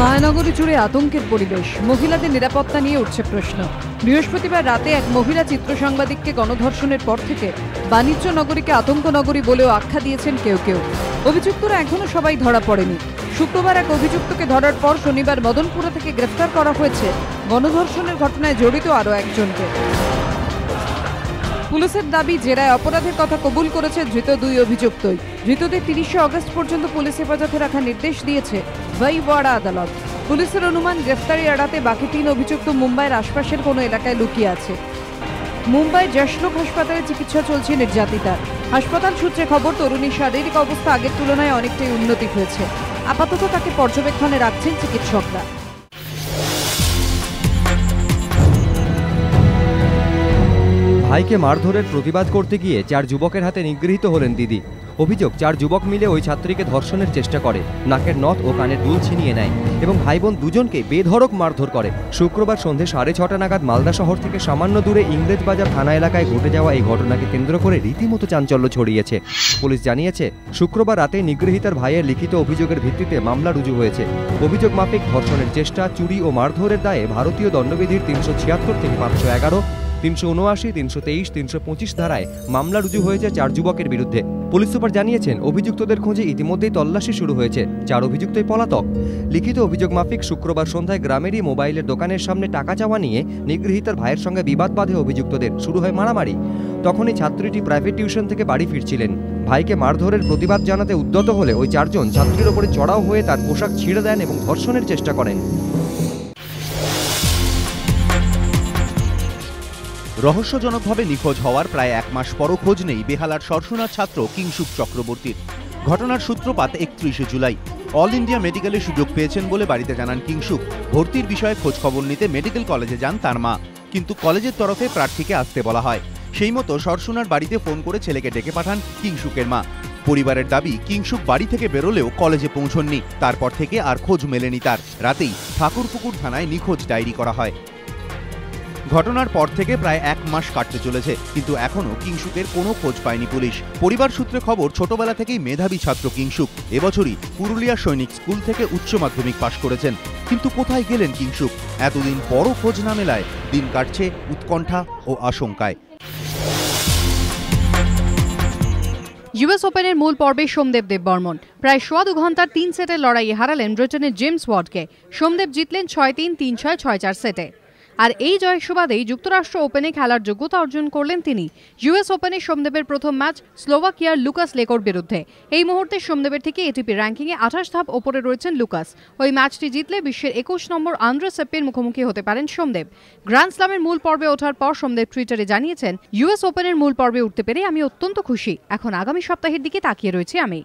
মায়ানগরী জুড়ে আতঙ্কের পরিবেশ, মহিলাদের নিরাপত্তা নিয়ে উঠছে প্রশ্ন। বৃহস্পতিবার রাতে এক মহিলা চিত্র সাংবাদিককে গণধর্ষণের পর থেকে বাণিজ্য নগরীকে আতঙ্ক নগরী বলেও আখ্যা দিয়েছেন কেউ কেউ। অভিযুক্তরা এখনো সবাই ধরা পড়েনি। শুক্রবার এক অভিযুক্তকে ধরার পর শনিবার মদনপুরা থেকে গ্রেফতার করা হয়েছে গণধর্ষণের ঘটনায় জড়িত আরও একজনকে। পুলিশের দাবি, জেরায় অপরাধের কথা কবুল করেছে ধৃত দুই অভিযুক্তই। ধৃতদের 30 আগস্ট পর্যন্ত পুলিশ হেফাজতে রাখার নির্দেশ দিয়েছে ভাইওয়াড়া আদালত। পুলিশের অনুমান, গ্রেফতারি এড়াতে বাকি 3 অভিযুক্ত মুম্বাইয়ের আশপাশের কোনো এলাকায় লুকিয়ে আছে। মুম্বাই যশলোক হাসপাতালে চিকিৎসা চলছে নির্যাতিতার। হাসপাতাল সূত্রে খবর, তরুণীর শারীরিক অবস্থা আগের তুলনায় অনেকটাই উন্নতি হয়েছে। আপাতত তাকে পর্যবেক্ষণে রাখছেন চিকিৎসকরা। ভাইকে মারধরের প্রতিবাদ করতে গিয়ে 4 যুবকের হাতে নিগৃহীত হলেন দিদি। অভিযোগ, 4 যুবক মিলে ওই ছাত্রীকে ধর্ষণের চেষ্টা করে, নাকের নথ ও কানের দুল ছিনিয়ে নেয় এবং ভাই বোন দুজনকে বেধড়ক মারধর করে। শুক্রবার সন্ধে 6:30 নাগাদ মালদা শহর থেকে সামান্য দূরে ইংরেজবাজার থানা এলাকায় ঘটে যাওয়া এই ঘটনাকে কেন্দ্র করে রীতিমতো চাঞ্চল্য ছড়িয়েছে। পুলিশ জানিয়েছে, শুক্রবার রাতে নিগৃহীতার ভাইয়ের লিখিত অভিযোগের ভিত্তিতে মামলা রুজু হয়েছে। অভিযোগ মাফিক ধর্ষণের চেষ্টা, চুরি ও মারধরের দায়ে ভারতীয় দণ্ডবিধির 376 থেকে 511, 379, 323, 325 ধারায় মামলা রুজু হয়েছে 4 যুবকের বিরুদ্ধে। পুলিশ সুপার জানিয়েছেন, অভিযুক্তদের খোঁজে ইতিমধ্যেই তল্লাশি শুরু হয়েছে। 4 অভিযুক্তই পলাতক। লিখিত অভিযোগ মাফিক শুক্রবার সন্ধ্যায় গ্রামেরই মোবাইলের দোকানের সামনে টাকা চাওয়া নিয়ে নিগৃহীতার ভাইয়ের সঙ্গে বিবাদ বাঁধে অভিযুক্তদের। শুরু হয় মারামারি। তখনই ছাত্রীটি প্রাইভেট টিউশন থেকে বাড়ি ফিরছিলেন। ভাইকে মারধরের প্রতিবাদ জানাতে উদ্যত হলে ওই 4 জন ছাত্রীর ওপরে চড়াও হয়ে তার পোশাক ছিঁড়ে দেন এবং ধর্ষণের চেষ্টা করেন। রহস্যজনকভাবে নিখোঁজ হওয়ার প্রায় 1 মাস পরও খোঁজ নেই বেহালার সরসুনার ছাত্র কিংশুক চক্রবর্তীর। ঘটনার সূত্রপাত 31 জুলাই। অল ইন্ডিয়া মেডিকেলে সুযোগ পেয়েছেন বলে বাড়িতে জানান কিংশুক। ভর্তির বিষয়ে খোঁজ খবর নিতে মেডিকেল কলেজে যান তার মা, কিন্তু কলেজের তরফে প্রার্থীকে আসতে বলা হয়। সেই মতো সরসুনার বাড়িতে ফোন করে ছেলেকে ডেকে পাঠান কিংশুকের মা। পরিবারের দাবি, কিংশুক বাড়ি থেকে বেরোলেও কলেজে পৌঁছননি। তারপর থেকে আর খোঁজ মেলেনি তার। রাতেই ঠাকুরপুকুর থানায় নিখোঁজ ডায়েরি করা হয়। ঘটনার পর থেকে প্রায় 1 মাস কাটতে চলেছে, কিন্তু এখনো কিংশুকের কোনো খোঁজ পায়নি পুলিশ। পরিবার সূত্রে খবর, ছোটবেলা থেকেই মেধাবী ছাত্র কিংশুক। এবছরই পুরুলিয়া সৈনিক স্কুল থেকে উচ্চ মাধ্যমিক পাশ করেছেন। কিন্তু কোথায় গেলেন কিংশুক? এতদিন পরও খোঁজ না মেলায় দিন কাটছে উৎকণ্ঠা ও আশঙ্কায়। ইউএস ওপেনের মূল পর্বে সোমদেব দেববর্মন প্রায় 2.25 ঘন্টার 3 সেটের লড়াইয়ে হারালেন ব্রিটেনের জেমস ওয়ার্ডকে। সোমদেব জিতলেন 6-3, 3-6, 6-4 সেটে। আর এই জয়ের সুবাদেই যুক্তরাষ্ট্র ওপেনে খেলার যোগ্যতা অর্জন করলেন তিনি। ইউএস ওপেনে সোমদেবের প্রথম ম্যাচ স্লোভাকিয়ার লুকাস লেকোর বিরুদ্ধে। এই মুহূর্তে সোমদেবের থেকে এটিপি র্যাঙ্কিংয়ে 28 ধাপ ওপরে রয়েছেন লুকাস। ওই ম্যাচটি জিতলে বিশ্বের 21 নম্বর আন্দ্রে সেপ্পির মুখোমুখি হতে পারেন সোমদেব। গ্র্যান্ড স্ল্যামের মূল পর্বে ওঠার পর সোমদেব টুইটারে জানিয়েছেন, ইউএস ওপেনের মূল পর্বে উঠতে পেরে আমি অত্যন্ত খুশি। এখন আগামী সপ্তাহের দিকে তাকিয়ে রয়েছি আমি।